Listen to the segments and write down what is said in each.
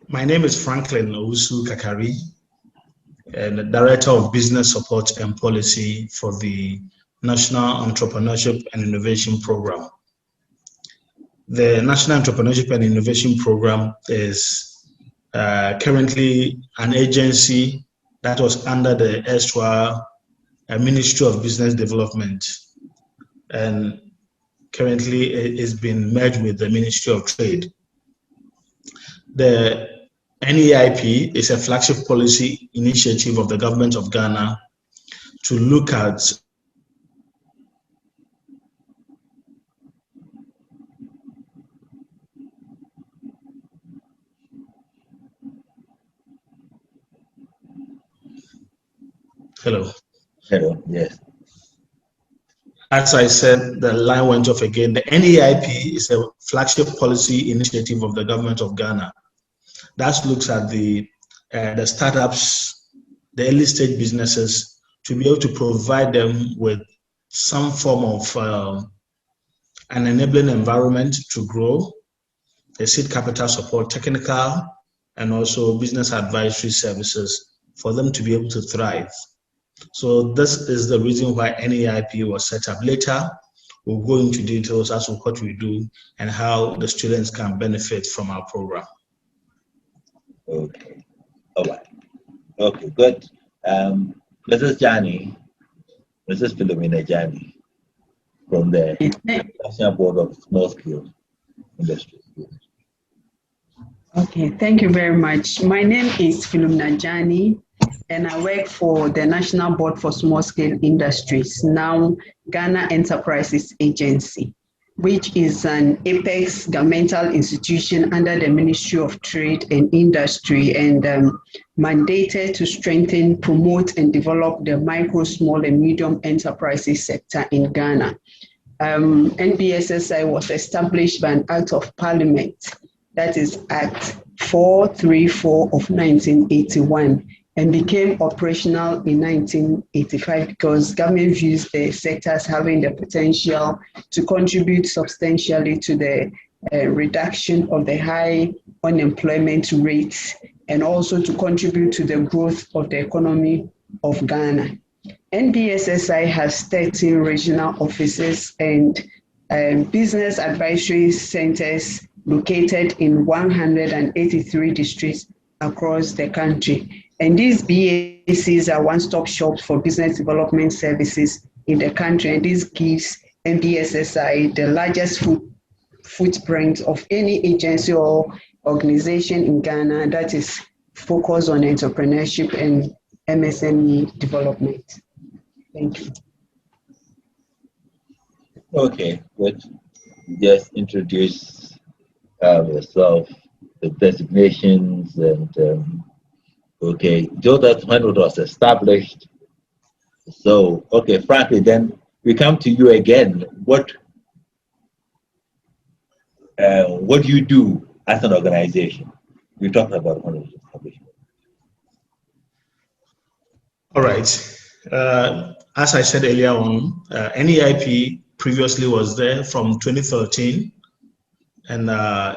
My name is Franklin Owusu Kakari, and the Director of Business Support and Policy for the National Entrepreneurship and Innovation Program. The National Entrepreneurship and Innovation Program is currently an agency that was under the erstwhile Ministry of Business Development, and currently it has been merged with the Ministry of Trade. The NEIP is a flagship policy initiative of the government of Ghana to look at Hello. Hello, yes. As I said, the line went off again. The NEIP is a flagship policy initiative of the government of Ghana that looks at the startups, the early stage businesses, to be able to provide them with some form of an enabling environment to grow, the seed capital support, technical, and also business advisory services for them to be able to thrive. So this is the reason why NEIP was set up. Later, we'll go into details as to what we do and how the students can benefit from our program. Okay. All right. Okay, good. Mrs. Philomena Jani from the National Board of Small Scale Industries. Okay, thank you very much. My name is Philomena Jani, and I work for the National Board for Small Scale Industries, now Ghana Enterprises Agency, which is an apex governmental institution under the Ministry of Trade and Industry, and mandated to strengthen, promote, and develop the micro, small, and medium enterprises sector in Ghana. NBSSI was established by an Act of Parliament, that is Act 434 of 1981, and became operational in 1985 because government views the sector as having the potential to contribute substantially to the reduction of the high unemployment rates and also to contribute to the growth of the economy of Ghana. NBSSI has 13 regional offices and business advisory centers located in 183 districts across the country. And these BACs are one-stop shops for business development services in the country. And this gives NBSSI the largest footprint of any agency or organization in Ghana that is focused on entrepreneurship and MSME development. Thank you. Okay, good. Just introduce yourself, the designations, and okay, so that's when it was established. So, okay, frankly, then we come to you again. What do you do as an organization? You talked about one of the establishment. All right. As I said earlier on, NEIP previously was there from 2013, and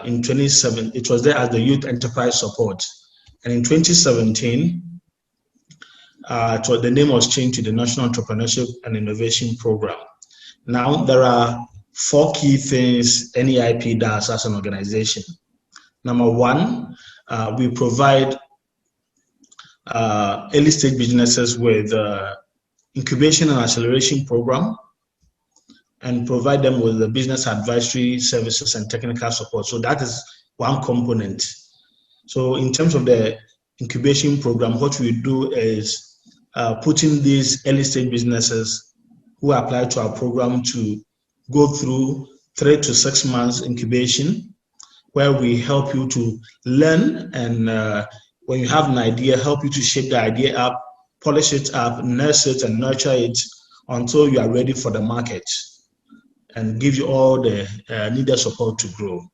in 2017 it was there as the Youth Enterprise Support. And in 2017, the name was changed to the National Entrepreneurship and Innovation Program. Now, there are 4 key things NEIP does as an organization. Number one, we provide early stage businesses with incubation and acceleration program and provide them with the business advisory services and technical support. So that is one component. So in terms of the incubation program, what we do is putting these early stage businesses who apply to our program to go through 3 to 6 months incubation, where we help you to learn, and when you have an idea, help you to shape the idea up, polish it up, nurse it and nurture it until you are ready for the market, and give you all the needed support to grow.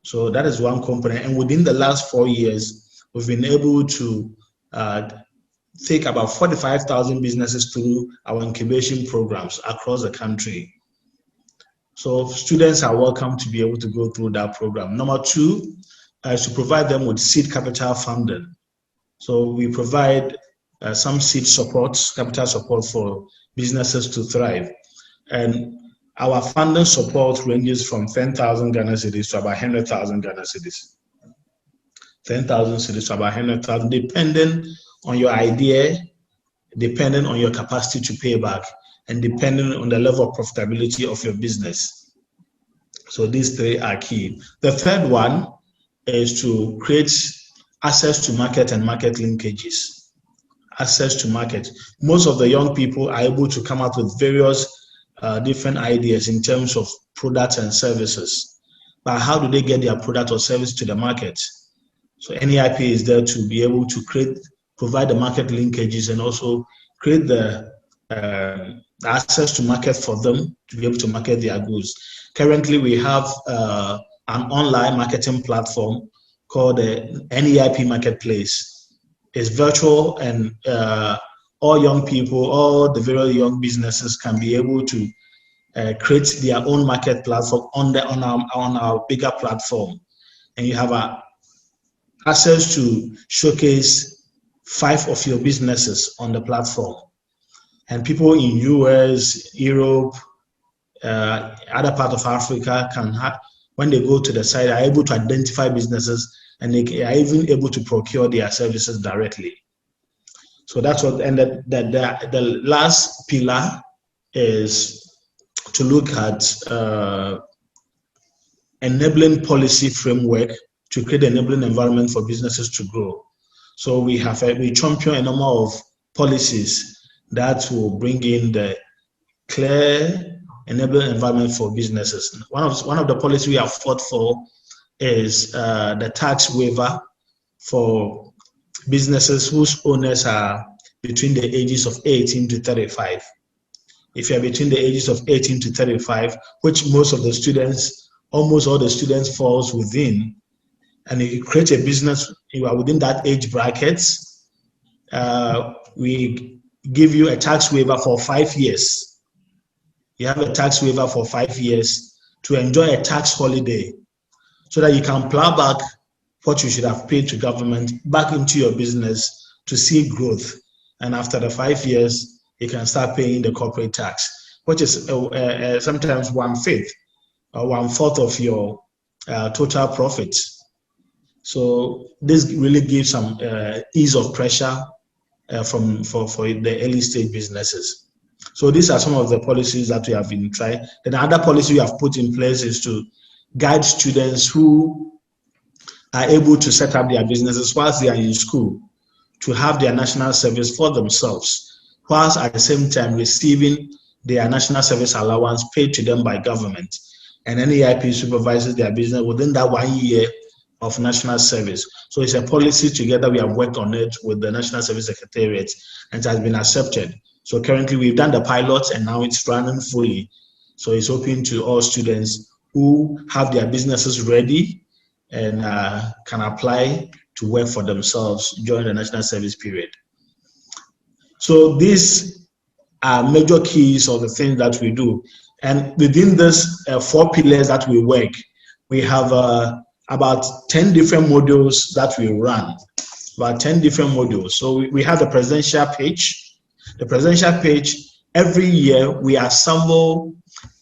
So that is one component. And within the last 4 years, we've been able to take about 45,000 businesses through our incubation programs across the country. So students are welcome to be able to go through that program. Number two, is to provide them with seed capital funding. So we provide some seed support, capital support for businesses to thrive. And our funding support ranges from 10,000 Ghana cedis to about 100,000 Ghana cedis. 10,000 cedis to about 100,000, depending on your idea, depending on your capacity to pay back, and depending on the level of profitability of your business. So these three are key. The third one is to create access to market and market linkages. Access to market. Most of the young people are able to come up with various different ideas in terms of products and services. But how do they get their product or service to the market? So NEIP is there to be able to provide the market linkages and also create the access to market for them to be able to market their goods. Currently, we have an online marketing platform called the NEIP Marketplace. It's virtual, and all young people, all the very young businesses can be able to create their own market platform on our bigger platform. And you have access to showcase 5 of your businesses on the platform. And people in US, Europe, other part of Africa when they go to the site, are able to identify businesses, and they are even able to procure their services directly. So that's what, and the last pillar is to look at enabling policy framework to create an enabling environment for businesses to grow. So we champion a number of policies that will bring in the clear enabling environment for businesses. One of the policies we have fought for is the tax waiver for businesses whose owners are between the ages of 18 to 35. If you're between the ages of 18 to 35, which almost all the students falls within, and if you create a business, you are within that age bracket, we give you a tax waiver for 5 years. You have a tax waiver for 5 years to enjoy a tax holiday so that you can plow back what you should have paid to government back into your business to see growth. And after the 5 years, you can start paying the corporate tax, which is sometimes 1/5 or 1/4 of your total profits. So this really gives some ease of pressure for the early stage businesses. So these are some of the policies that we have been trying. Then another policy we have put in place is to guide students who are able to set up their businesses whilst they are in school to have their national service for themselves, whilst at the same time receiving their national service allowance paid to them by government. And NEIP supervises their business within that 1 year of national service. So it's a policy together. We have worked on it with the National Service Secretariat, and it has been accepted. So currently we've done the pilot and now it's running fully. So it's open to all students who have their businesses ready and can apply to work for themselves during the national service period. So these are major keys of the things that we do. And within this 4 pillars that we work, we have about 10 different modules that we run, about 10 different modules. So we have the presidential page. The presidential page, every year we assemble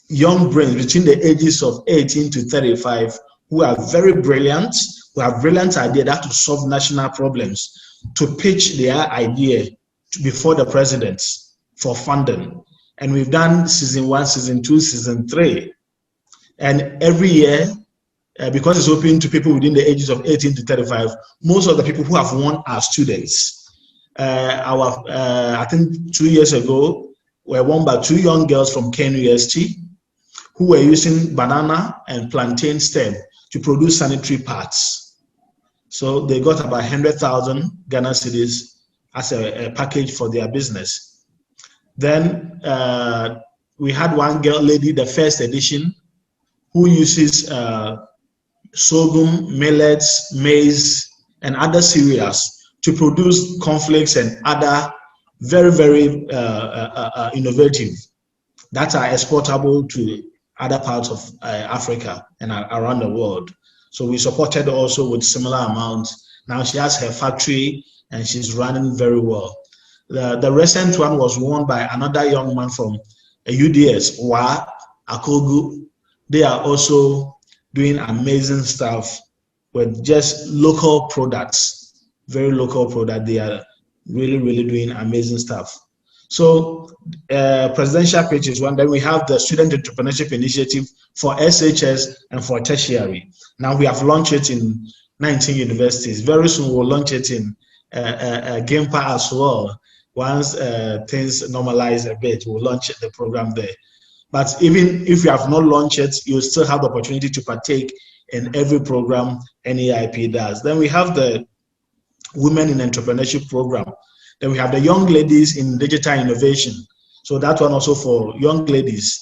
young brains between the ages of 18 to 35 who are very brilliant, who have brilliant ideas that to solve national problems, to pitch their idea before the president for funding. And we've done season 1, season 2, season 3. And every year, because it's open to people within the ages of 18 to 35, most of the people who have won are students. I think 2 years ago, were won by 2 young girls from Kent University who were using banana and plantain stem to produce sanitary pads. So they got about 100,000 Ghana cedis as a package for their business. Then we had one lady, the first edition, who uses sorghum, millets, maize, and other cereals to produce cornflakes and other very, very innovative that are exportable to other parts of Africa and around the world. So we supported also with similar amounts. Now she has her factory and she's running very well. The recent one was won by another young man from UDS, Wa Akogu. They are also doing amazing stuff with just local products, very local product. They are really, really doing amazing stuff. So presidential pitch is one. Then we have the Student Entrepreneurship Initiative for SHS and for tertiary. Now we have launched it in 19 universities. Very soon we'll launch it in GIMPA as well. Once things normalize a bit, we'll launch the program there. But even if you have not launched it, you still have the opportunity to partake in every program NEIP does. Then we have the Women in Entrepreneurship program. Then we have the Young Ladies in Digital Innovation. So that one also for young ladies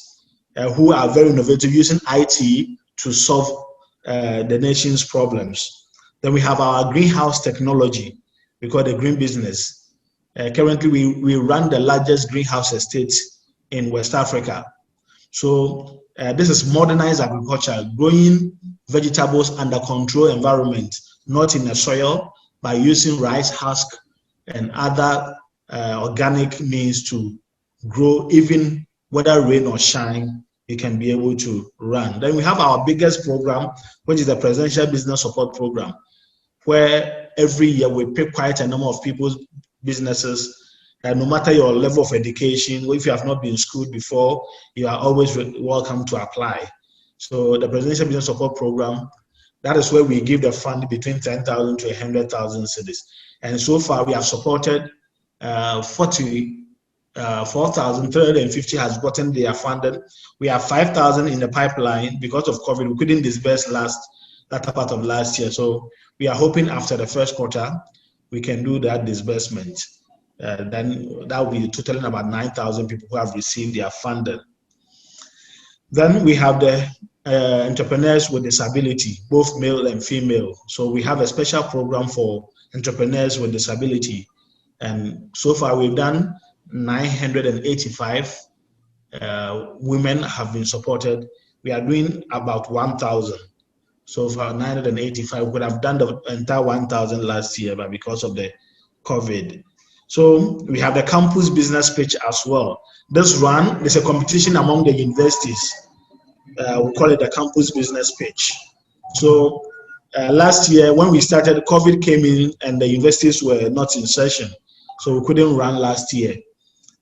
who are very innovative using IT to solve the nation's problems. Then we have our greenhouse technology, we call it green business. Currently, we run the largest greenhouse estate in West Africa. So this is modernized agriculture, growing vegetables under controlled environment, not in the soil, by using rice husk and other organic means to grow, even whether rain or shine, it can be able to run. Then we have our biggest program, which is the Presidential Business Support Program, where every year we pick quite a number of people's businesses. No matter your level of education, if you have not been schooled before, you are always welcome to apply. So the Presidential Business Support Program, that is where we give the fund between 10,000 to 100,000 cedis. And so far we have supported 4,350 has gotten their funded. We have 5,000 in the pipeline. Because of COVID, we couldn't disburse that part of last year. So we are hoping after the first quarter, we can do that disbursement. Then that will be totaling about 9,000 people who have received their funding. Then we have the entrepreneurs with disability, both male and female. So we have a special program for entrepreneurs with disability. And so far we've done 985 women have been supported. We are doing about 1,000. So far 985, we could have done the entire 1,000 last year, but because of the COVID. So we have the campus business pitch as well. This run is a competition among the universities. We call it the campus business pitch. So last year when we started, COVID came in and the universities were not in session. So we couldn't run last year.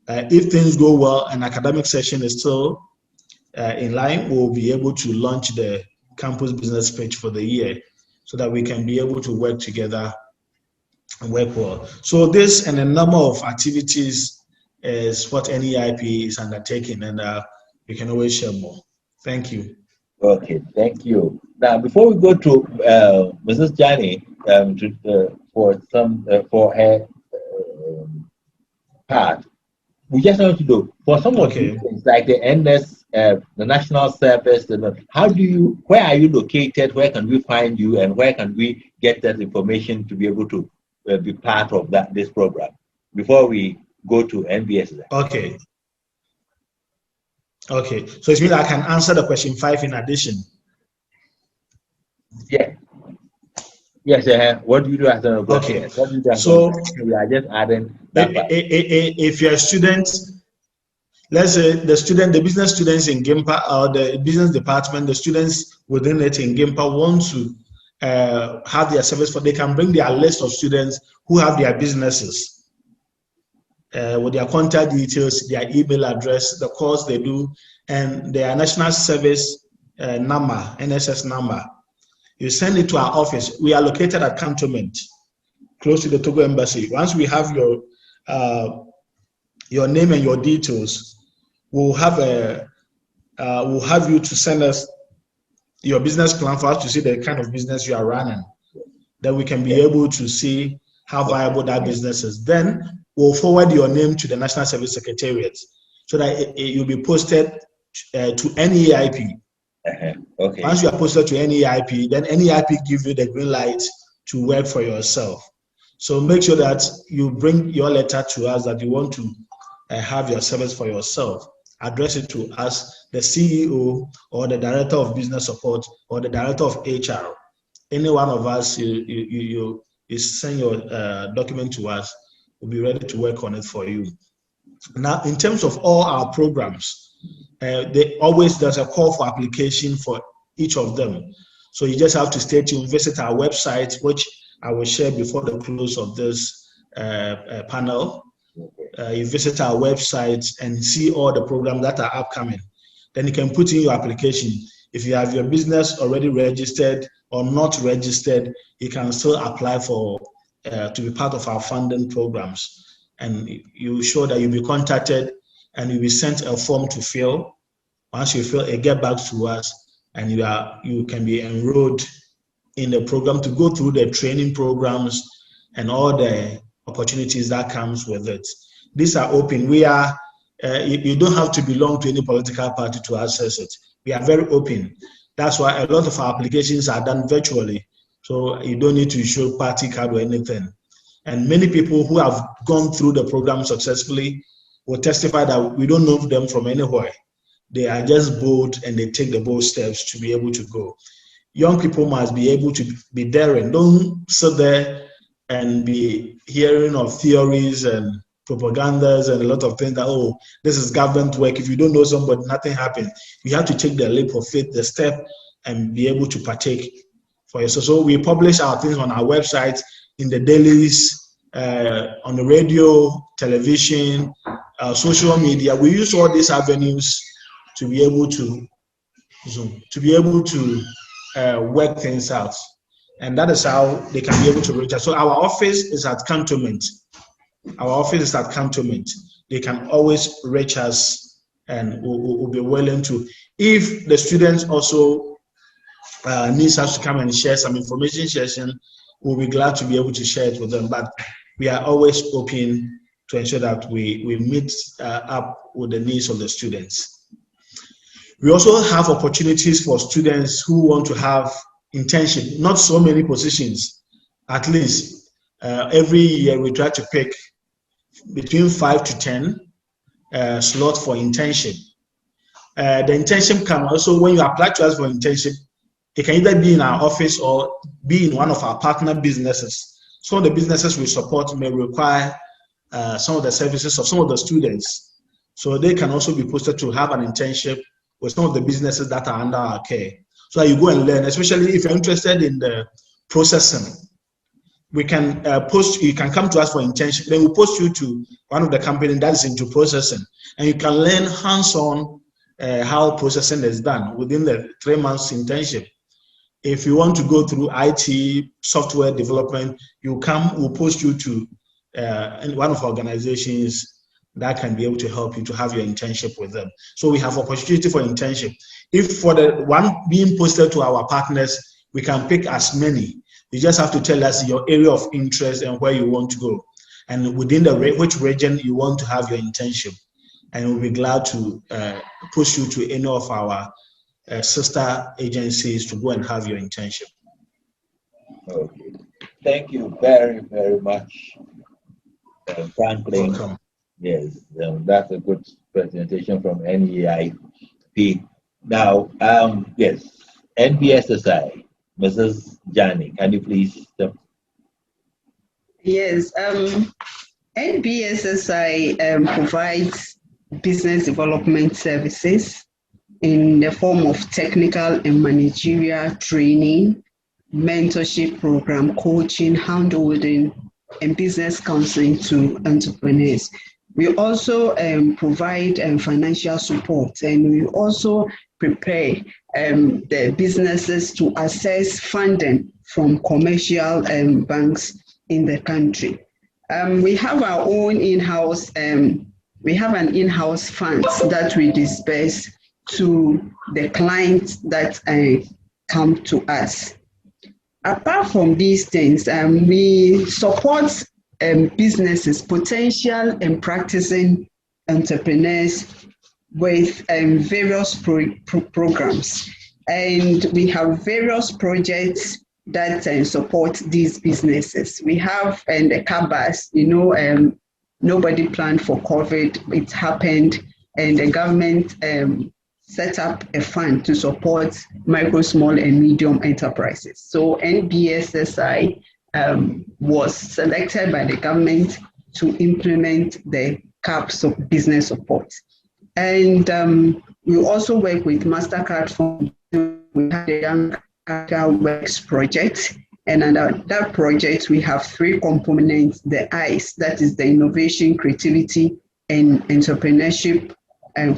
If things go well and academic session is still in line, we'll be able to launch the campus business pitch for the year so that we can be able to work together and work well. So this and a number of activities is what NEIP is undertaking, and we can always share more. Thank you. Okay, thank you. Now, before we go to Mrs. Jani for her part, we just want to know for some of these things like the NS, the National Service. Where are you located? Where can we find you, and where can we get that information to be able to be part of this program before we go to NBSSI? Okay. Okay. So it means I can answer the question 5 in addition. Yeah. Yes. What do you do as an okay? What do you do so we are just adding that if you're a student, let's say the business students in GIMPA or the business department, the students within it in GIMPA want to have their service they can bring their list of students who have their businesses with their contact details, their email address, the course they do, and their national service number, NSS number. You send it to our office. We are located at Cantonment, close to the Togo Embassy. Once we have your name and your details, we'll have you to send us your business plan for us to see the kind of business you are running. Then we can be able to see how viable that business is. Then we'll forward your name to the National Service Secretariat so that you'll be posted to NEIP. Okay. Once you are posted to NEIP, then NEIP gives you the green light to work for yourself. So make sure that you bring your letter to us that you want to have your service for yourself. Address it to us, the CEO or the Director of Business Support or the Director of HR. any one of us, you send your document to us, we'll be ready to work on it for you. Now, in terms of all our programs, there's a call for application for each of them. So you just have to stay tuned, visit our website, which I will share before the close of this panel. You visit our website and see all the programs that are upcoming. Then you can put in your application. If you have your business already registered or not registered, you can still apply for to be part of our funding programs. And you show that you'll be contacted and you'll be sent a form to fill. Once you fill it, get back to us, and you can be enrolled in the program to go through the training programs and all the opportunities that comes with it. These are open. We are, you don't have to belong to any political party to access it. We are very open. That's why a lot of our applications are done virtually. So you don't need to show party card or anything. And many people who have gone through the program successfully will testify that we don't know them from anywhere. They are just bold and they take the bold steps to be able to go. Young people must be able to be daring. Don't sit there and be hearing of theories and propagandas and a lot of things that, oh, this is government work. If you don't know somebody, nothing happens. You have to take the leap of faith, the step, and be able to partake for yourself. So we publish our things on our website, in the dailies, on the radio, television, social media. We use all these avenues to be able to work things out, and that is how they can be able to reach us. So our office is at Cantonment. They can always reach us, and we'll be willing to. If the students also needs us to come and share some information session, we'll be glad to be able to share it with them. But we are always open to ensure that we meet up with the needs of the students. We also have opportunities for students who want to have internship, not so many positions. At least every year we try to pick between 5 to 10 slots for internship. The internship can also, when you apply to us for internship, it can either be in our office or be in one of our partner businesses. Some of the businesses we support may require some of the services of some of the students. So they can also be posted to have an internship with some of the businesses that are under our care. So that you go and learn, especially if you're interested in the processing. We can you can come to us for internship, then we'll post you to one of the companies that is into processing. And you can learn hands-on how processing is done within the 3 months internship. If you want to go through IT, software development, you come, we'll post you to one of our organizations that can be able to help you to have your internship with them. So we have opportunity for internship. If for the one being posted to our partners, we can pick as many. You just have to tell us your area of interest and where you want to go, and within which region you want to have your internship. And we'll be glad to push you to any of our sister agencies to go and have your internship. Okay. Thank you very, very much, Franklin. Welcome. Yes, that's a good presentation from NEIP. Now, yes, NBSSI, Mrs. Jani, can you please? Yes, NBSSI provides business development services in the form of technical and managerial training, mentorship program, coaching, handholding, and business counseling to entrepreneurs. We also provide financial support, and we also prepare the businesses to access funding from commercial banks in the country. We have our own in-house, we have an in-house fund that we disperse to the clients that come to us. Apart from these things, we support businesses, potential and practicing entrepreneurs with various programs. And we have various projects that support these businesses. We have the CABAs, nobody planned for COVID, it happened, and the government set up a fund to support micro, small, and medium enterprises. So NBSSI was selected by the government to implement the CAPS of business support. And we also work with MasterCard Fund. We have the Young Africa Works project. And under that project, we have three components, the ICE, that is the innovation, creativity, and entrepreneurship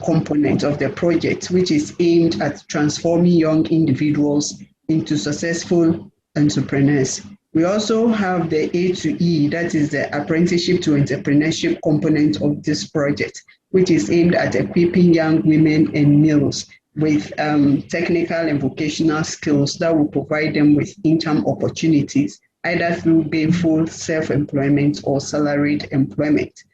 component of the project, which is aimed at transforming young individuals into successful entrepreneurs. We also have the A to E, that is the apprenticeship to entrepreneurship component of this project, which is aimed at equipping young women and males with technical and vocational skills that will provide them with income opportunities, either through gainful self-employment or salaried employment.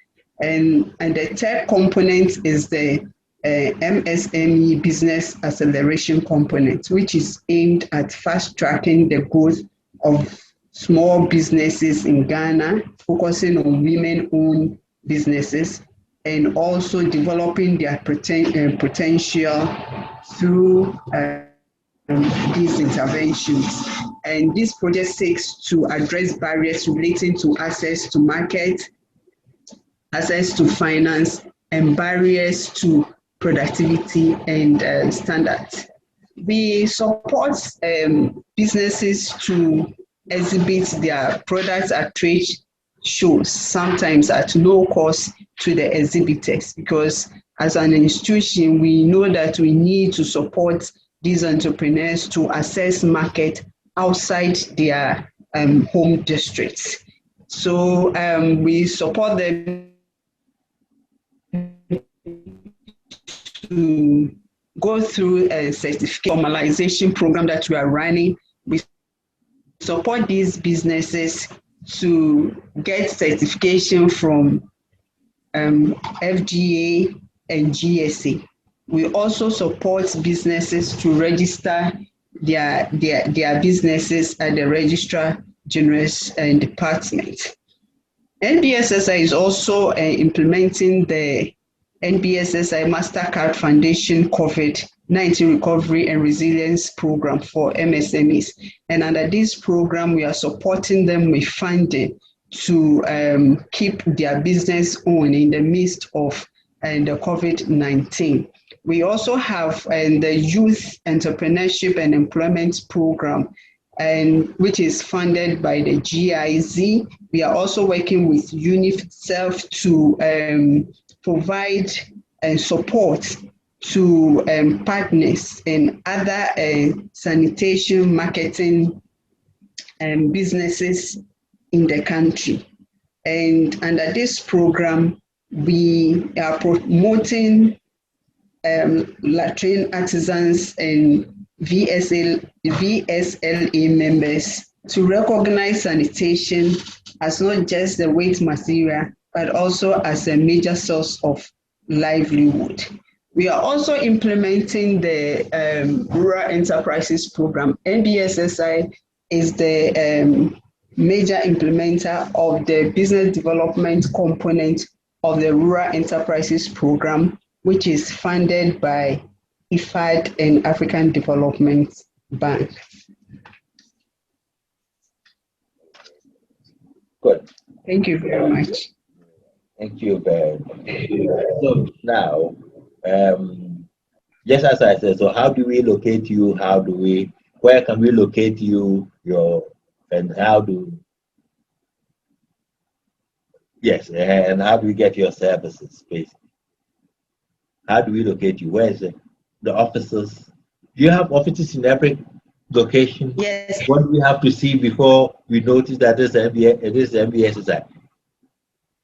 And the third component is the MSME business acceleration component, which is aimed at fast-tracking the growth of small businesses in Ghana, focusing on women-owned businesses, and also developing their potential through these interventions. And this project seeks to address barriers relating to access to market, access to finance, and barriers to productivity and standards. We support businesses to exhibit their products at trade shows, sometimes at no cost to the exhibitors, because as an institution, we know that we need to support these entrepreneurs to access market outside their home districts. So we support them to go through a certificate formalization program that we are running. We support these businesses to get certification from FDA and GSA. We also support businesses to register their businesses at the Registrar General's Department. NBSSI is also implementing the NBSSI MasterCard Foundation COVID-19 Recovery and Resilience Program for MSMEs. And under this program, we are supporting them with funding to keep their business on in the midst of the COVID-19. We also have the Youth Entrepreneurship and Employment Program, which is funded by the GIZ. We are also working with UNICEF to provide support to partners and other sanitation marketing businesses in the country. And under this program, we are promoting latrine artisans and VSLA members to recognize sanitation as not just the waste material, but also as a major source of livelihood. We are also implementing the Rural Enterprises Program. NBSSI is the major implementer of the business development component of the Rural Enterprises Program, which is funded by IFAD and African Development Bank. Good. Thank you very much. Thank you very much. So now, just as I said, so how do we locate you? Where can we locate you? And how do we get your services, basically? How do we locate you? Where is the offices? Do you have offices in every location? Yes. What do we have to see before we notice that this is NBSSI?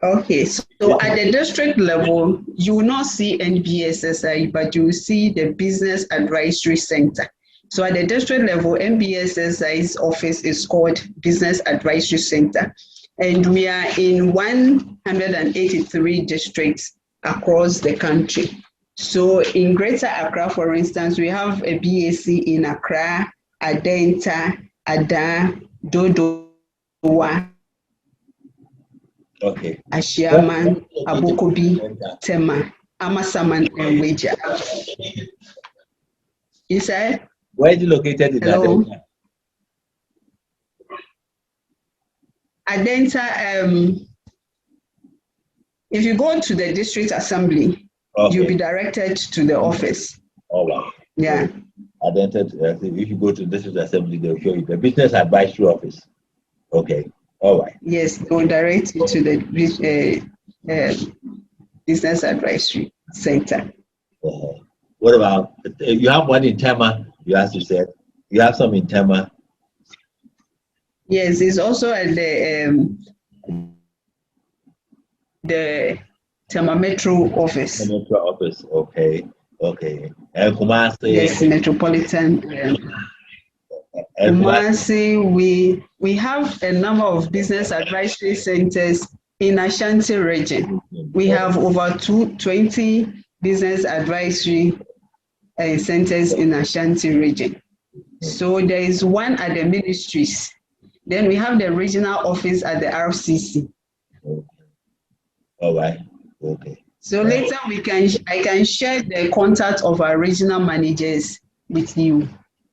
Okay, so at the district level, you will not see NBSSI, but you will see the Business Advisory Center. So at the district level, NBSSI's office is called Business Advisory Center, and we are in 183 districts across the country. So in Greater Accra, for instance, we have a BAC in Accra, Adenta, Ada, Dodowa, Ashiaman, Abokobi, Tema, Amasaman, and Weja. You said? Where is it located in Hello? Adenta? Adenta, if you go to the district assembly, you'll be directed to the office. All right. Yeah. Adenta, if you go to the district assembly, they'll show you the business advisory office. Okay. All right. Yes, they'll direct you to the business advisory center. What about, you have one in Tema, you have to say, you have some in Tema. Yes, it's also at the Tema Metro office. The Metro office, okay. And Kumasi. Yes, Metropolitan. Kumasi, we have a number of business advisory centers in Ashanti region. We have over 20 business advisory centers in Ashanti region. So there is one at the ministries. Then we have the regional office at the RCC. Okay. All right. Okay. So later I can share the contact of our regional managers with you.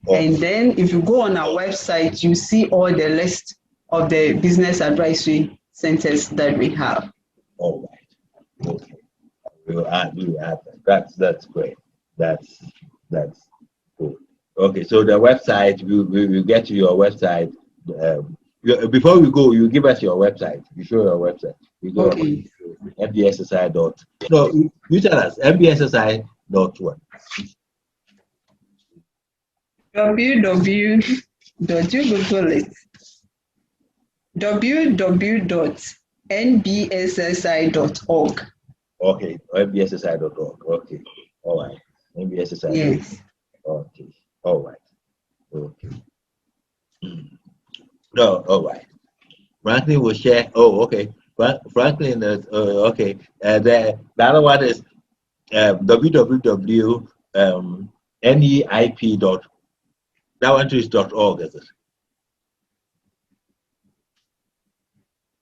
Okay. And then if you go on our website, you see all the list of the business advisory centers that we have. All right. Okay. We will add that. That's great. That's cool. Okay. So the website, we get to your website. Before we go, you give us your website. You show your website. You go okay. NBSSI. No, you tell us NBSSI.what? www. You Google it. www.nbssi.org. Okay, NBSSI.org. Okay, all right. NBSSI. Yes. Okay, all right. Okay. No, all right. Franklin will share. Oh, okay. Franklin is okay. The other one is www.neip. That one too is .org, is it?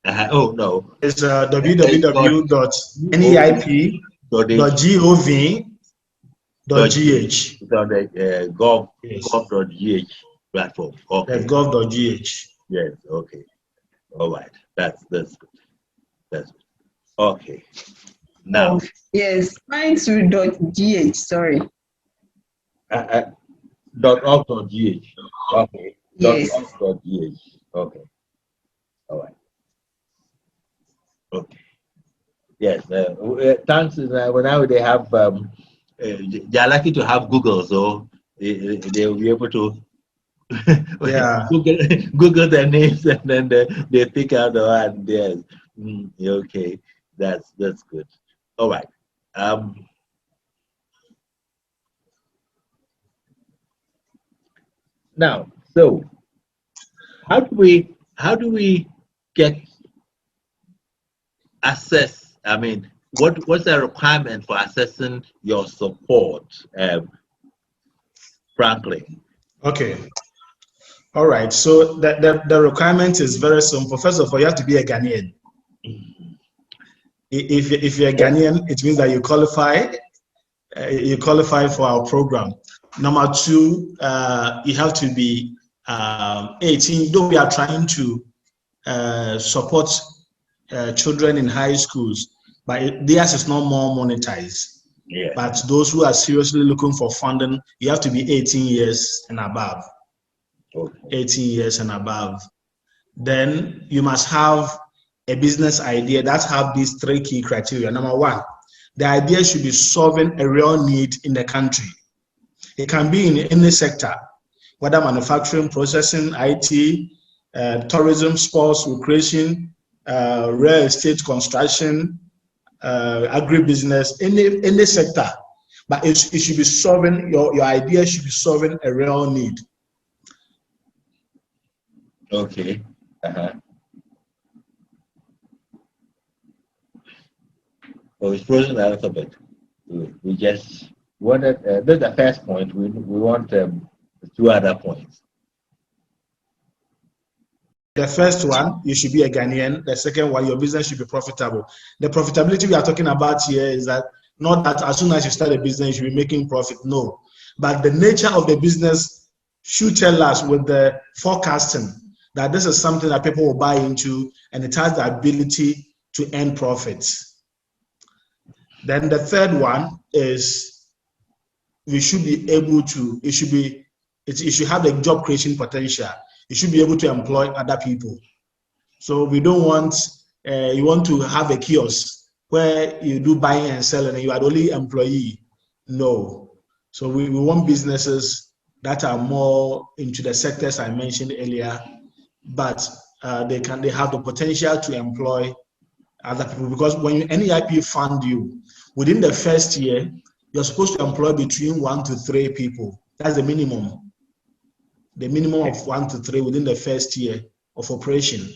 Oh no. It's www.neip.gov.gh. It's on the gov.gh platform. Okay. Gov.gh. Yes. Okay. All right. That's good. That's good. Okay. Now. Yes. Mine to .gh. Sorry. .org.gh. Okay. Yes. .org.gh. Okay. All right. Okay. Yes. Thanks. Now they have. They are lucky to have Google, so they will be able to Google their names and then they pick out the one. Yes. Okay. That's good. All right. Now, so how do we get assess? I mean, what's the requirement for assessing your support, Franklin? Okay. All right. So the requirement is very simple. First of all, you have to be a Ghanaian. If you're a Ghanaian, it means that you qualify. You qualify for our program. Number two, you have to be 18. Though we are trying to support children in high schools, but theirs is not more monetized. Yeah. But those who are seriously looking for funding, you have to be 18 years and above. Okay. 18 years and above. Then you must have a business idea that have these three key criteria. Number one, the idea should be solving a real need in the country. It can be in any sector, whether manufacturing, processing, IT, tourism, sports, recreation, real estate, construction, agribusiness, any sector. But it should be solving, your idea should be solving a real need. Okay. Well, it's frozen the alphabet. We just wanted, that's the first point. We want two other points. The first one, you should be a Ghanaian. The second one, your business should be profitable. The profitability we are talking about here is that not that as soon as you start a business, you should be making profit. No. but the nature of the business should tell us with the forecasting that this is something that people will buy into and it has the ability to earn profits. Then the third one is we should be able to, it should have the job creation potential. You should be able to employ other people. So we don't want, you want to have a kiosk where you do buying and selling and you are the only employee. No. So we want businesses that are more into the sectors I mentioned earlier, but they have the potential to employ other people, because when NEIP fund you, within the first year, you're supposed to employ between 1 to 3 people. That's the minimum. The minimum of 1 to 3 within the first year of operation.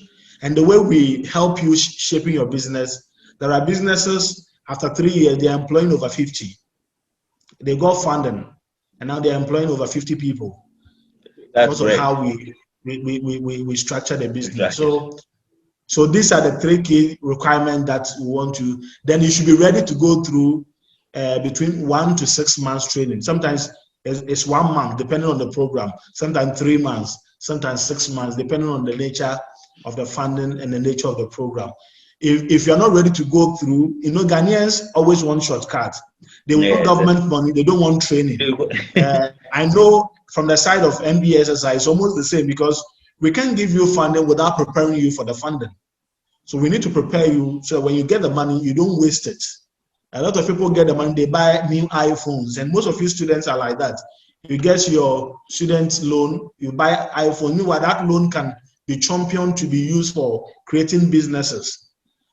And the way we help you shaping your business, there are businesses after 3 years, they're employing over 50. They got funding, and now they're employing over 50 people. That's because great. of how we structure the business. So these are the 3 key requirements that we want to. Then you should be ready to go through between 1 to 6 months training. Sometimes it's 1 month, depending on the program. Sometimes 3 months, sometimes 6 months, depending on the nature of the funding and the nature of the program. If you're not ready to go through, Ghanaians always want shortcuts. They want government money, they don't want training. I know from the side of NBSSI, it's almost the same, because we can't give you funding without preparing you for the funding. So we need to prepare you so when you get the money, you don't waste it. A lot of people get the money, they buy new iPhones, and most of you students are like that. You get your student loan, you buy iPhone, meanwhile that loan can be championed to be used for creating businesses.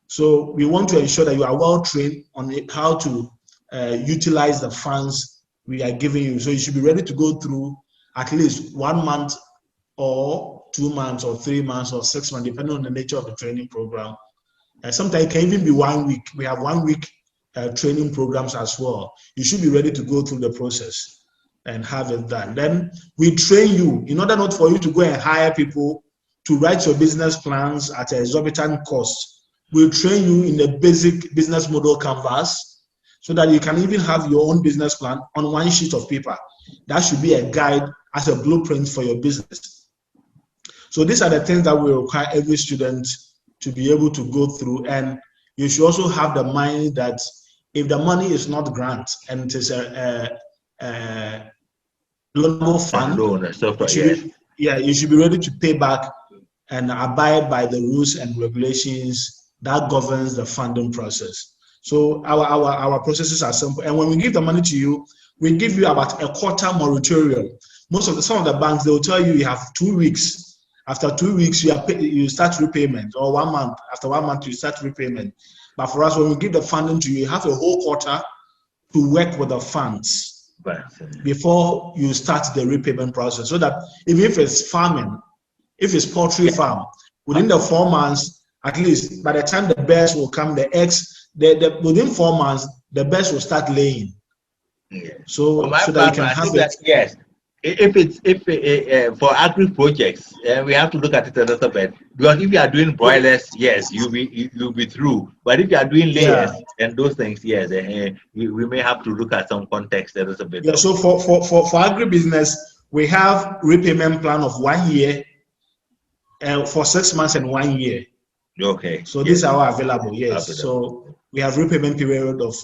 So we want to ensure that you are well trained on how to utilize the funds we are giving you. So you should be ready to go through at least 1 month or 2 months or 3 months or 6 months, depending on the nature of the training program. Sometimes it can even be 1 week. We have 1 week training programs as well. You should be ready to go through the process and have it done. Then we train you in order not for you to go and hire people to write your business plans at an exorbitant cost. We'll train you in the basic business model canvas so that you can even have your own business plan on 1 sheet of paper. That should be a guide as a blueprint for your business. So these are the things that we require every student to be able to go through. And you should also have the mind that if the money is not grant and it is a loanable fund, you should be ready to pay back and abide by the rules and regulations that governs the funding process. So our processes are simple. And when we give the money to you, we give you about a quarter moratorium. Some of the banks, they will tell you have 2 weeks. After 2 weeks, you start repayment, or 1 month. After 1 month, you start repayment. But for us, when we give the funding to you, you have a whole quarter to work with the funds before you start the repayment process. So that even if it's farming, if it's poultry farm, within the 4 months, at least by the time the birds will come, the eggs, within 4 months, the birds will start laying. So that you can have it. Yes. If for agri projects, we have to look at it a little bit, because if you are doing broilers, yes, you'll be through. But if you are doing layers and those things, yes, we may have to look at some context a little bit. Yeah. So for agribusiness, we have repayment plan of 1 year, for 6 months and 1 year. Okay. So these are all available. Yes. So we have repayment period of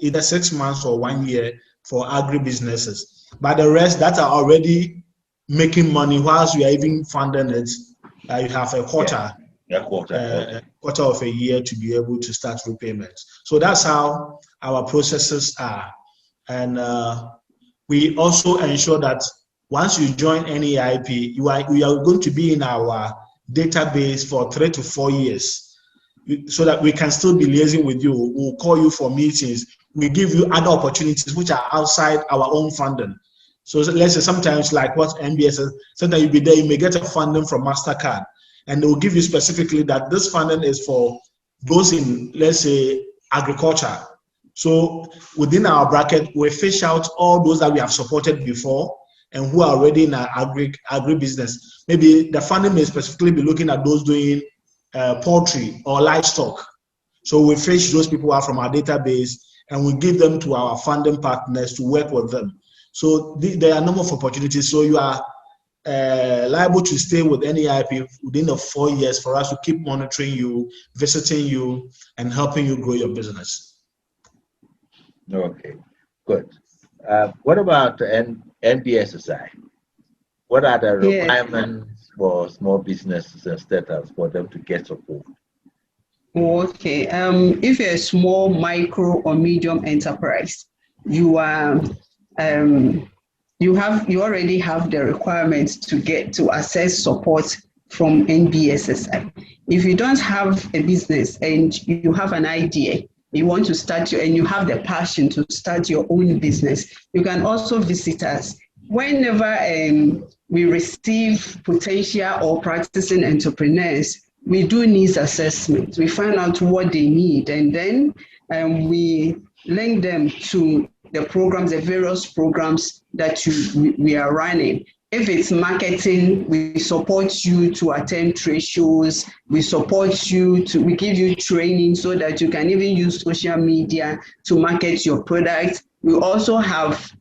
either 6 months or 1 year for agribusinesses. But the rest that are already making money whilst we are even funding it, you have a quarter, quarter of a year to be able to start repayments. So that's how our processes are. And we also ensure that once you join NEIP, you are going to be in our database for 3 to 4 years, so that we can still be liaising with you. We'll call you for meetings. We give you other opportunities which are outside our own funding. So let's say sometimes, like what NBS says, sometimes you'll be there, you may get a funding from MasterCard, and they will give you specifically that this funding is for those in, let's say, agriculture. So within our bracket, we fish out all those that we have supported before and who are already in our agribusiness. Maybe the funding may specifically be looking at those doing poultry or livestock. So we fish those people out from our database and we give them to our funding partners to work with them. So there are a number of opportunities. So you are liable to stay with NEIP within the 4 years for us to keep monitoring you, visiting you, and helping you grow your business. Okay, good. What about NBSSI? What are the requirements for small businesses and startups for them to get support? Okay. If you're a small, micro, or medium enterprise, you are you already have the requirements to access support from NBSSI. If you don't have a business and you have an idea, you want to start and you have the passion to start your own business, you can also visit us. Whenever we receive potential or practicing entrepreneurs, we do needs assessment. We find out what they need, and then we link them to the programs, the various programs that we are running. If it's marketing, we support you to attend trade shows. We support you we give you training so that you can even use social media to market your product. We also have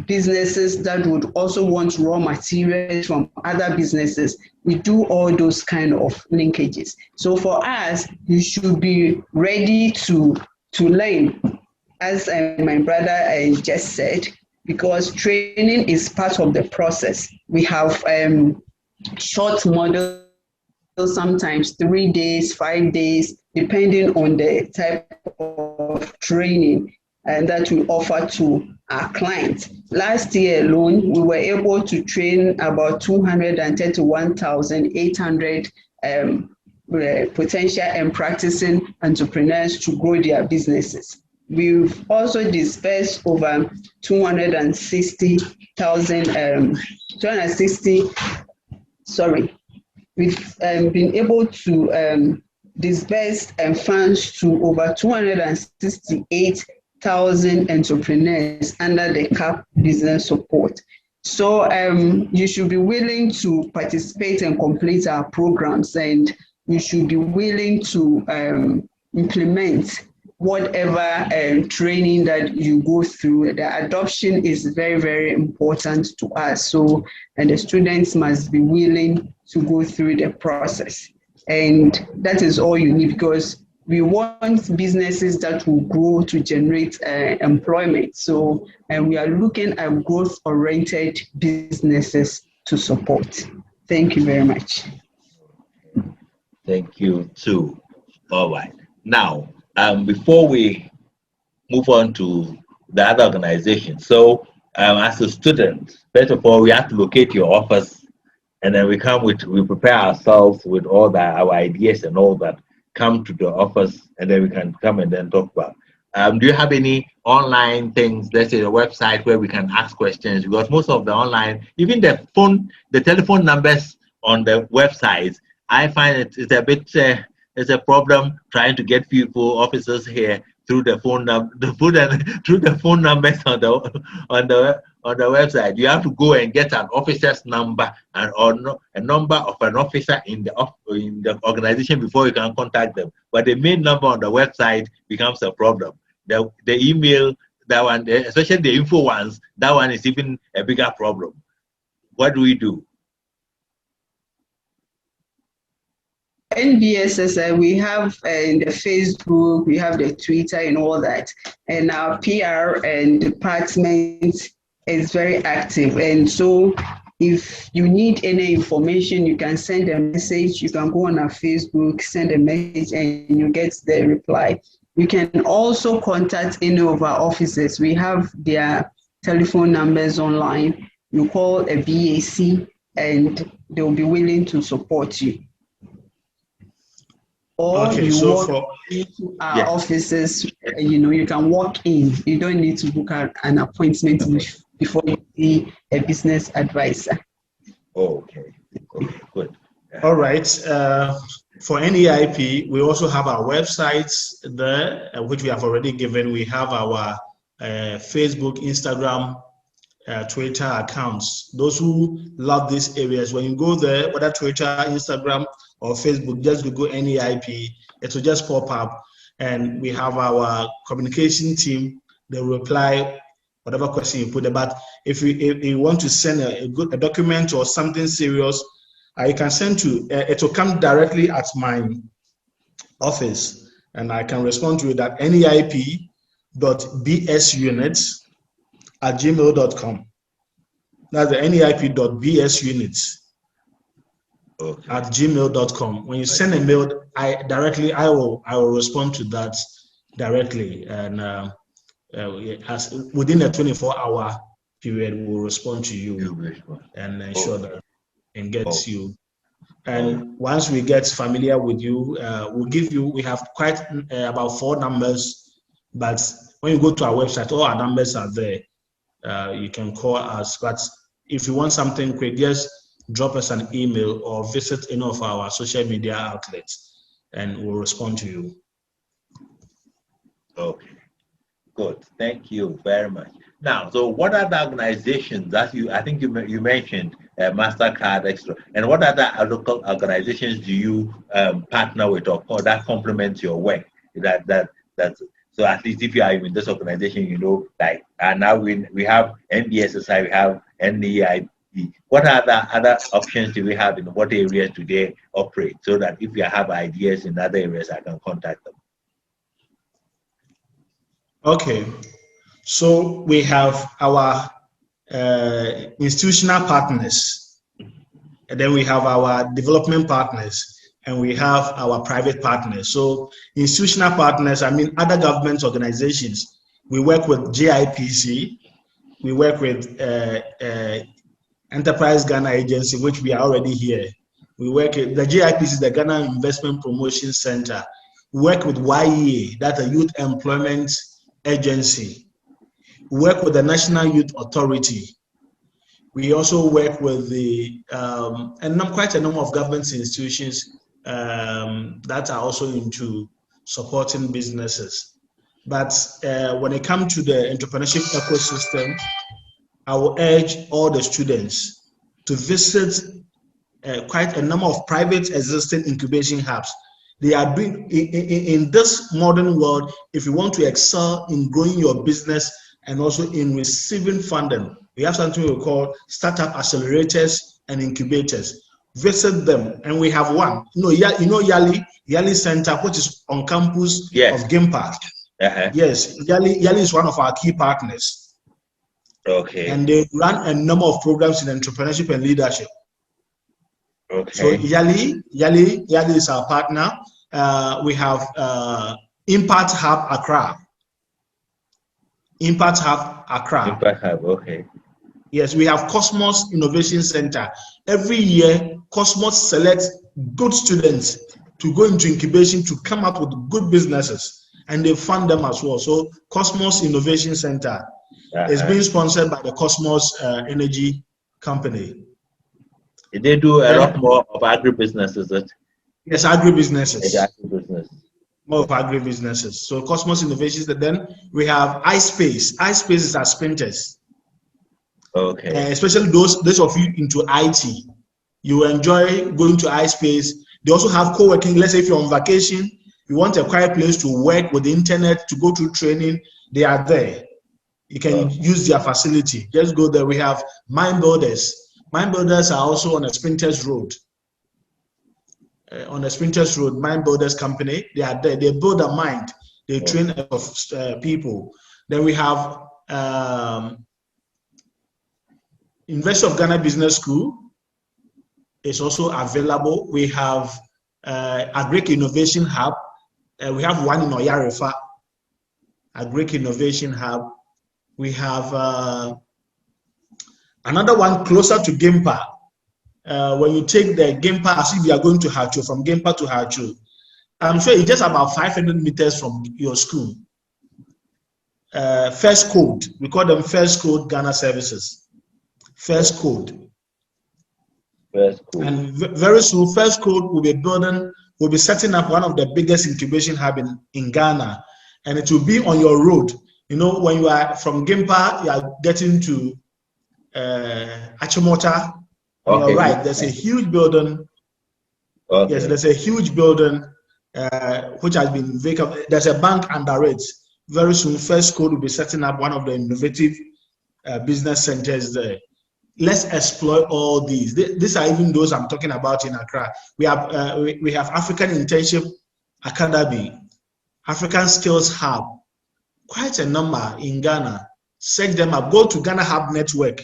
businesses that would also want raw materials from other businesses. We do all those kind of linkages. So for us, you should be ready to learn, as my brother just said, because training is part of the process. We have short models, sometimes 3 days, 5 days, depending on the type of training and that we offer to our clients. Last year alone, we were able to train about 231,800 potential and practicing entrepreneurs to grow their businesses. We've also dispersed over 260,000, we've been able to disperse funds to over 268,000 entrepreneurs under the CAP business support. So you should be willing to participate and complete our programs, and you should be willing to implement whatever training that you go through. The adoption is very, very important to us. So, and the students must be willing to go through the process. And that is all you need, because we want businesses that will grow to generate employment. So, and we are looking at growth-oriented businesses to support. Thank you very much. Thank you too. All right. Now, before we move on to the other organization, so as a student, first of all, we have to locate your office, and then we prepare ourselves with all our ideas and all that, come to the office, and then we can come and then talk about. Do you have any online things, let's say a website where we can ask questions? Because most of the online, even the telephone numbers on the websites, I find it's a bit, it's a problem trying to get people, officers here through the phone through the phone numbers on the website. You have to go and get an officer's number or a number of an officer in the organization before you can contact them. But the main number on the website becomes a problem. The email, that one, especially the info ones, that one is even a bigger problem. What do we do? NBSSI, we have the Facebook, we have the Twitter and all that. And our PR and department is very active. And so if you need any information, you can send a message. You can go on our Facebook, send a message, and you get the reply. You can also contact any of our offices. We have their telephone numbers online. You call a BAC and they'll be willing to support you. Or okay, you walk into our offices, you can walk in. You don't need to book an appointment before you see a business advisor. Okay, good. All right. For NEIP, we also have our websites there, which we have already given. We have our Facebook, Instagram, Twitter accounts. Those who love these areas, when you go there, whether Twitter, Instagram, or Facebook, just Google NEIP, it will just pop up. And we have our communication team. They reply whatever question you put there. But if you want to send a document or something serious, you can send to, it will come directly at my office, and I can respond to it at neip.bsunits@gmail.com. That's the neip.bsunits@gmail.com. When you send a mail, I will respond to that directly, and as within a 24-hour period, we'll respond to you and ensure that it gets you. And once we get familiar with you, we have quite about 4 numbers, but when you go to our website, all our numbers are there. You can call us, but if you want something quick, just drop us an email or visit any of our social media outlets, and we'll respond to you. Okay, good. Thank you very much. Now, so what are the organizations that I think you mentioned MasterCard Extra, and what other local organizations do you partner with or that complements your work? That's so at least if you are in this organization, you know, like, and now we have NBSSI, we have NEIP. What are the other options do we have, in what areas do they operate, so that if you have ideas in other areas, I can contact them? Okay, so we have our institutional partners, and then we have our development partners, and we have our private partners. So institutional partners, I mean other government organizations. We work with JIPC, we work with Enterprise Ghana Agency, which we are already here. We work with the JIPC, the Ghana Investment Promotion Center. We work with YEA, that's a Youth Employment Agency. We work with the National Youth Authority. We also work with quite a number of government institutions that are also into supporting businesses. But when it comes to the entrepreneurship ecosystem, I will urge all the students to visit quite a number of private existing incubation hubs. They are doing in this modern world. If you want to excel in growing your business and also in receiving funding, we have something we call startup accelerators and incubators. Visit them, and we have one. Yali Center, which is on campus of Gimpa. Yes, Yali is one of our key partners. Okay. And they run a number of programs in entrepreneurship and leadership. Okay. So Yali is our partner. We have Impact Hub Accra. Impact Hub, okay. Yes, we have Cosmos Innovation Center. Every year, Cosmos selects good students to go into incubation to come up with good businesses, and they fund them as well. So Cosmos Innovation Center is being sponsored by the Cosmos Energy Company. They do a lot more of agribusiness, is it? Yes, agribusinesses. Agribusiness. More of agribusinesses. So Cosmos Innovations. And then we have iSpace. iSpace is our sprinters. Okay. Especially those of you into IT, you enjoy going to iSpace. They also have co-working. Let's say if you're on vacation, you want a quiet place to work with the internet, to go through training, they are there. You can use their facility. Just go there. We have Mind Builders. Mind Builders are also on a Sprinters Road. On the Sprinters Road, Mind Builders Company, they are there. They build a mind. They train a lot of people. Then we have University of Ghana Business School is also available. We have Agric Innovation Hub. We have one in Oyarefa, Agric Innovation Hub. We have another one closer to Gimpa. When you take the Gimpa, as if you are going to Hacho, from Gimpa to Hacho, I'm sure it's just about 500 meters from your school. First Code, we call them First Code Ghana Services. First Code. And very soon, First Code will be setting up one of the biggest incubation hub in Ghana, and it will be on your road. You know, when you are from Gimpa, you are getting to Achimota. On your right, there's a huge building. Okay. Yes, there's a huge building which has been vacant. There's a bank under it. Very soon, First Code will be setting up one of the innovative business centers there. Let's exploit all these. These are even those I'm talking about in Accra. We have African Internship Academy, African Skills Hub, quite a number in Ghana. Search them up. Go to Ghana Hub Network,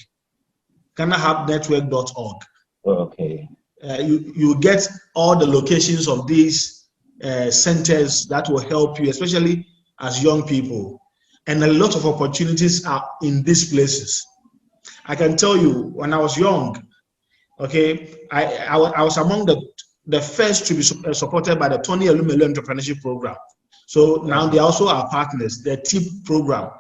GhanaHubNetwork.org. Okay. You get all the locations of these centers that will help you, especially as young people. And a lot of opportunities are in these places. I can tell you, when I was young, okay, I was among the first to be supported by the Tony Elumelu Entrepreneurship Program. So now they also are partners, the TIP program.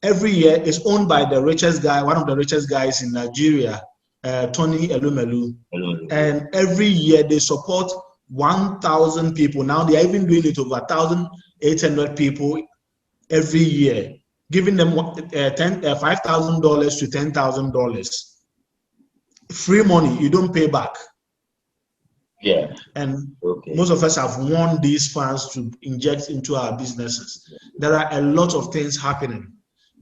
Every year is owned by the richest guy, one of the richest guys in Nigeria, Tony Elumelu. And every year they support 1,000 people. Now they are even doing it over 1,800 people every year, giving them $5,000 to $10,000. Free money, you don't pay back. Yeah. And most of us have won these funds to inject into our businesses. There are a lot of things happening.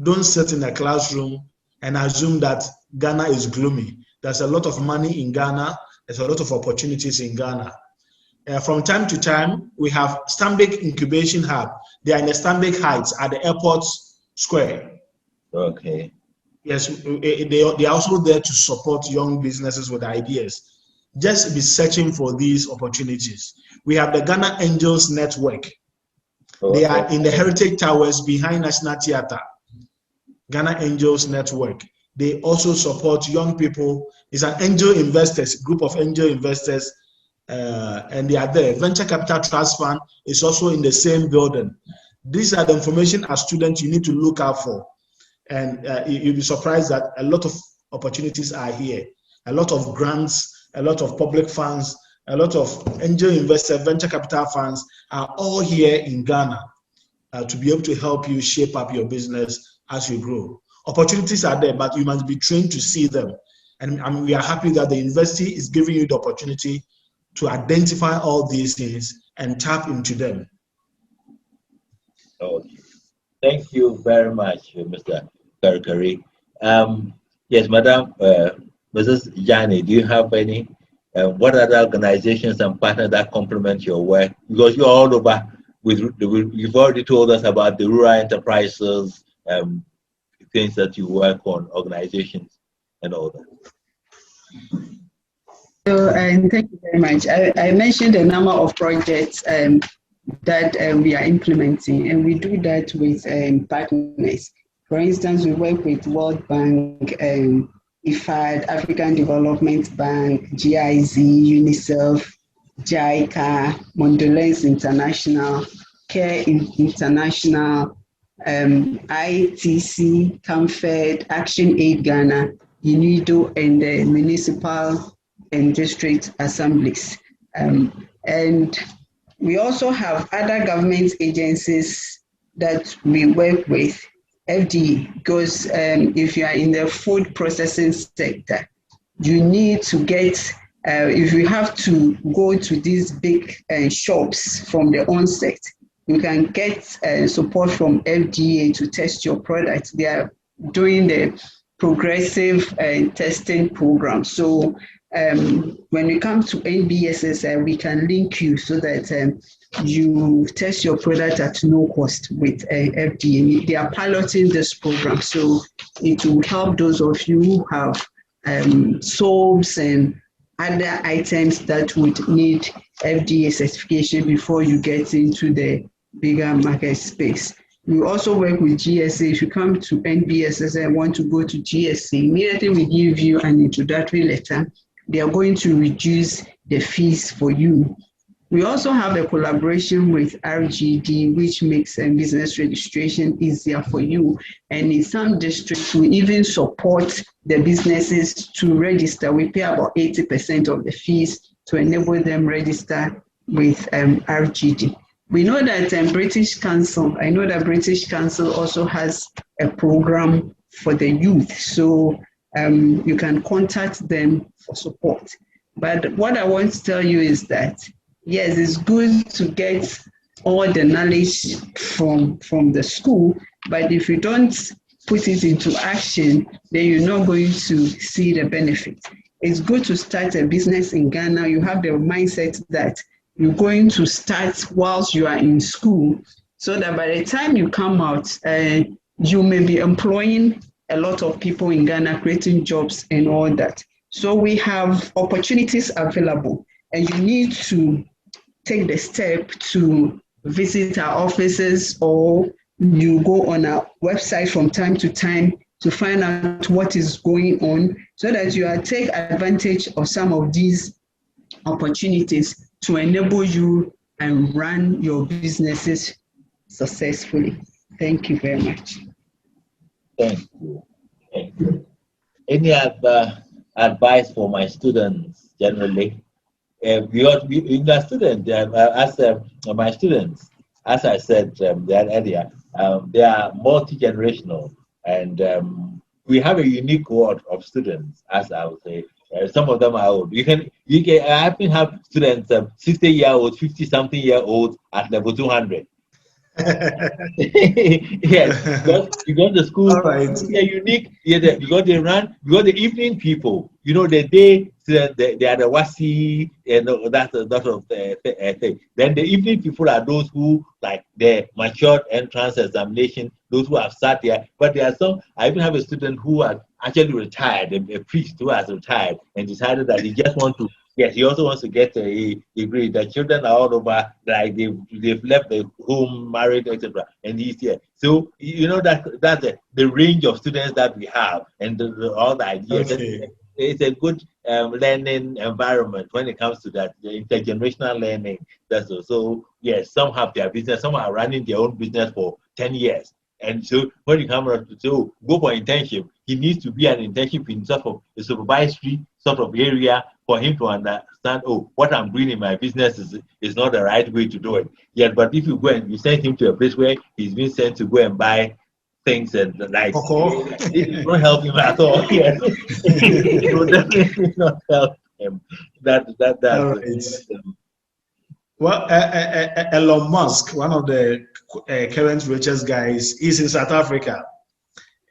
Don't sit in a classroom and assume that Ghana is gloomy. There's a lot of money in Ghana. There's a lot of opportunities in Ghana. From time to time, we have Stanbic Incubation Hub. They are in the Stanbic Heights at the Airport Square. Okay. Yes, they are also there to support young businesses with ideas. Just be searching for these opportunities. We have the Ghana Angels Network. They are in the Heritage Towers behind National Theatre. Ghana Angels Network. They also support young people. It's an angel investors, group of angel investors, and they are there. Venture Capital Trust Fund is also in the same building. These are the information as students you need to look out for. And you'll be surprised that a lot of opportunities are here. A lot of grants, a lot of public funds, a lot of angel investor, venture capital funds are all here in Ghana to be able to help you shape up your business as you grow. Opportunities are there, but you must be trained to see them. And we are happy that the university is giving you the opportunity to identify all these things and tap into them. Okay. Thank you very much, Mr. Karikari. Yes, Madam, Mrs. Jani, do you have any? What other organizations and partners that complement your work? Because you're all over. You've already told us about the rural enterprises, things that you work on, organizations, and all that. So, thank you very much. I mentioned a number of projects that we are implementing, and we do that with partners. For instance, we work with World Bank, IFAD, African Development Bank, GIZ, UNICEF, JICA, Mondelez International, CARE International, ITC, Comfort, Action Aid Ghana, UNIDO, and the municipal and district assemblies. And we also have other government agencies that we work with. FDE, because if you are in the food processing sector, you need to get, if you have to go to these big shops from the onset, you can get support from FDA to test your product. They are doing the progressive testing program. So when we come to NBSSI, we can link you so that you test your product at no cost with FDA. They are piloting this program, so it will help those of you who have soaps and other items that would need FDA certification before you get into the bigger market space. We also work with GSA. If you come to NBSSI and want to go to GSA, immediately we give you an introductory letter. They are going to reduce the fees for you. We also have a collaboration with RGD, which makes business registration easier for you. And in some districts, we even support the businesses to register. We pay about 80% of the fees to enable them register with RGD. We know that British Council, I know that British Council also has a program for the youth. So you can contact them for support. But what I want to tell you is that, yes, it's good to get all the knowledge from the school, but if you don't put it into action, then you're not going to see the benefit. It's good to start a business in Ghana. You have the mindset that you're going to start whilst you are in school, so that by the time you come out, you may be employing a lot of people in Ghana, creating jobs and all that. So we have opportunities available, and you need to take the step to visit our offices, or you go on our website from time to time to find out what is going on, so that you take advantage of some of these opportunities to enable you and run your businesses successfully. Thank you very much. Thank you. Thank you. Any other advice for my students generally? My students, as I said earlier, they are multi-generational, and we have a unique cohort of students, as I would say. Some of them are old. I even have students, 60-year-olds, 50-something-year-olds at level 200. Yes, because the school, right. they're unique. Yeah, because they run, because the evening people, the day they are the wasi and that sort of thing. Then the evening people are those who like the matured entrance examination, those who have sat there. But there are some. I even have a student who has actually retired, a priest who has retired and decided that he just wants to. Yes, he also wants to get a degree. The children are all over, like they've left the home, married, etc. And he's here. So that's the range of students that we have, and all the ideas. Okay. It's a good learning environment when it comes to that, the intergenerational learning. That's all. So yes, some have their business, some are running their own business for 10 years. And so when you come around to go for internship, he needs to be an internship in sort of a supervisory sort of area for him to understand, what I'm doing in my business is not the right way to do it. Yet, but if you go and you send him to a place where he's been sent to go and buy things and like it will not help him at all. Yes. It will definitely not help him. All right. Well, Elon Musk, one of the current richest guys, is in South Africa.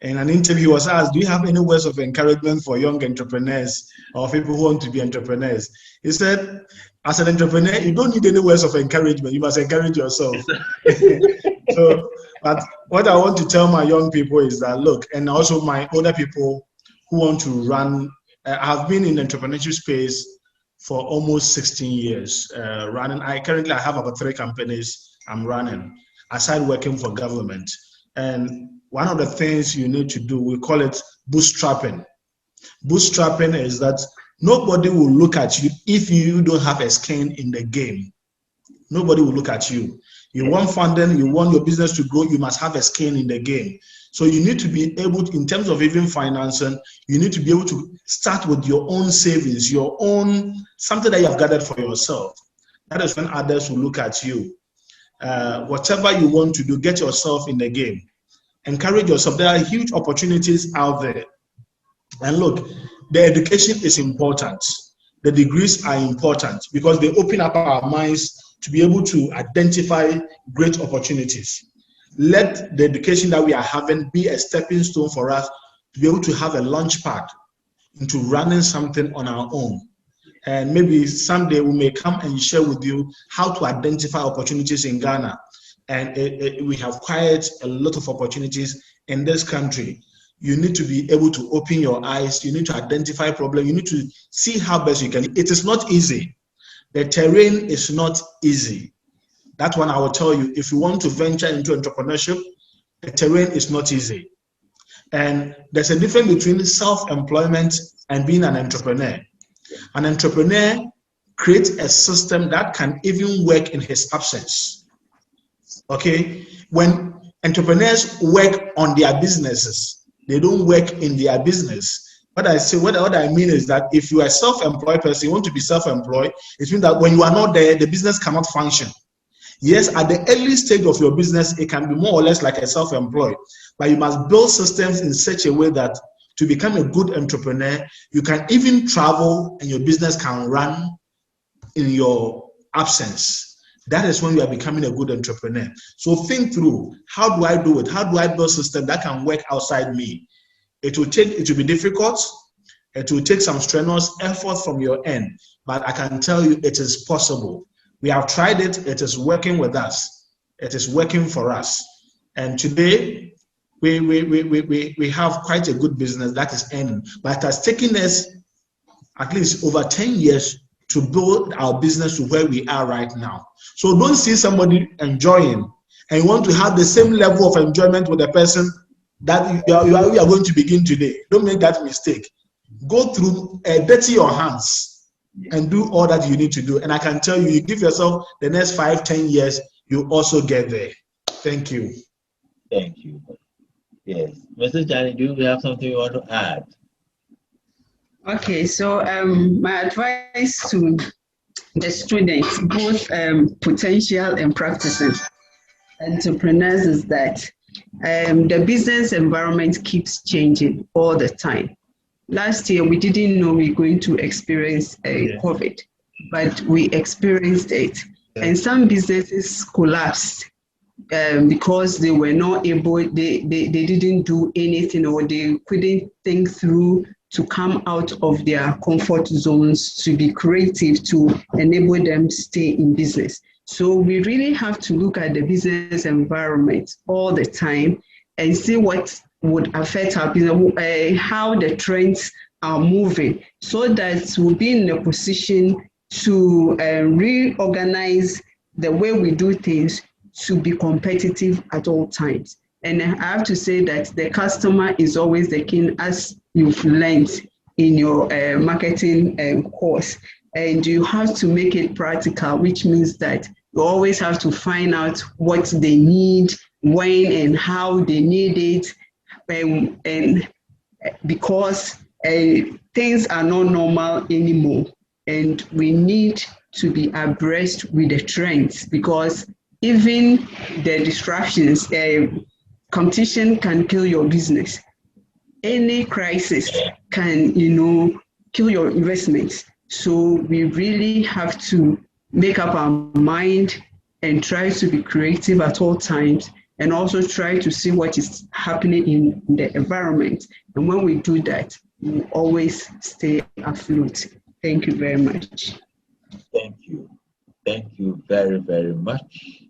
In an interview, he was asked, do you have any words of encouragement for young entrepreneurs or people who want to be entrepreneurs? He said, as an entrepreneur, you don't need any words of encouragement. You must encourage yourself. So, but what I want to tell my young people is that, look, and also my older people who want to run, I've been in the entrepreneurship space for almost 16 years running. I have about 3 companies I'm running, aside working for government. And one of the things you need to do, we call it bootstrapping. Bootstrapping is that nobody will look at you if you don't have a skin in the game. Nobody will look at you. You want funding, you want your business to grow, you must have a skin in the game. So you need to be able to, in terms of even financing, you need to be able to start with your own savings, your own, something that you have gathered for yourself. That is when others will look at you. Whatever you want to do, get yourself in the game. Encourage yourself. There are huge opportunities out there. And look, the education is important. The degrees are important because they open up our minds to be able to identify great opportunities. Let the education that we are having be a stepping stone for us to be able to have a launch pad into running something on our own. And maybe someday we may come and share with you how to identify opportunities in Ghana. And we have quite a lot of opportunities in this country. You need to be able to open your eyes. You need to identify problems. You need to see how best you can. It is not easy. The terrain is not easy. That one I will tell you. If you want to venture into entrepreneurship, the terrain is not easy. And there's a difference between self-employment and being an entrepreneur. An entrepreneur creates a system that can even work in his absence. Okay? When entrepreneurs work on their businesses, they don't work in their business. What I mean is that if you are a self-employed person, you want to be self-employed, it means that when you are not there, the business cannot function. Yes, at the early stage of your business, it can be more or less like a self-employed, but you must build systems in such a way that to become a good entrepreneur, you can even travel and your business can run in your absence. that is when we are becoming a good entrepreneur. So think through, how do I do it? How do I build a system that can work outside me? It will be difficult. It will take some strenuous effort from your end, but I can tell you it is possible. We have tried it. It is working with us. It is working for us. And today, we have quite a good business that is earning, but it has taken us at least over 10 years to build our business to where we are right now. So don't see somebody enjoying and you want to have the same level of enjoyment with the person that you are going to begin today. Don't make that mistake. Go through, dirty your hands and do all that you need to do. And I can tell you, you give yourself the next 5-10 years, you also get there. Thank you. Thank you. Yes. Mr. Johnny, do we have something you want to add? Okay, so my advice to the students, both potential and practicing entrepreneurs, is that the business environment keeps changing all the time. Last year, we didn't know we were going to experience COVID, but we experienced it. And some businesses collapsed because they were not able, they didn't do anything, or they couldn't think through to come out of their comfort zones, to be creative, to enable them stay in business. So we really have to look at the business environment all the time and see what would affect our business, how the trends are moving, so that we'll be in a position to reorganize the way we do things to be competitive at all times. And I have to say that the customer is always the king, as you've learned in your marketing course. And you have to make it practical, which means that you always have to find out what they need, when and how they need it, and because things are not normal anymore, and we need to be abreast with the trends, because even the disruptions, competition can kill your business. Any crisis can, kill your investments. So we really have to make up our mind and try to be creative at all times, and also try to see what is happening in the environment. And when we do that, we always stay afloat. Thank you very much. Thank you. Thank you very, very much.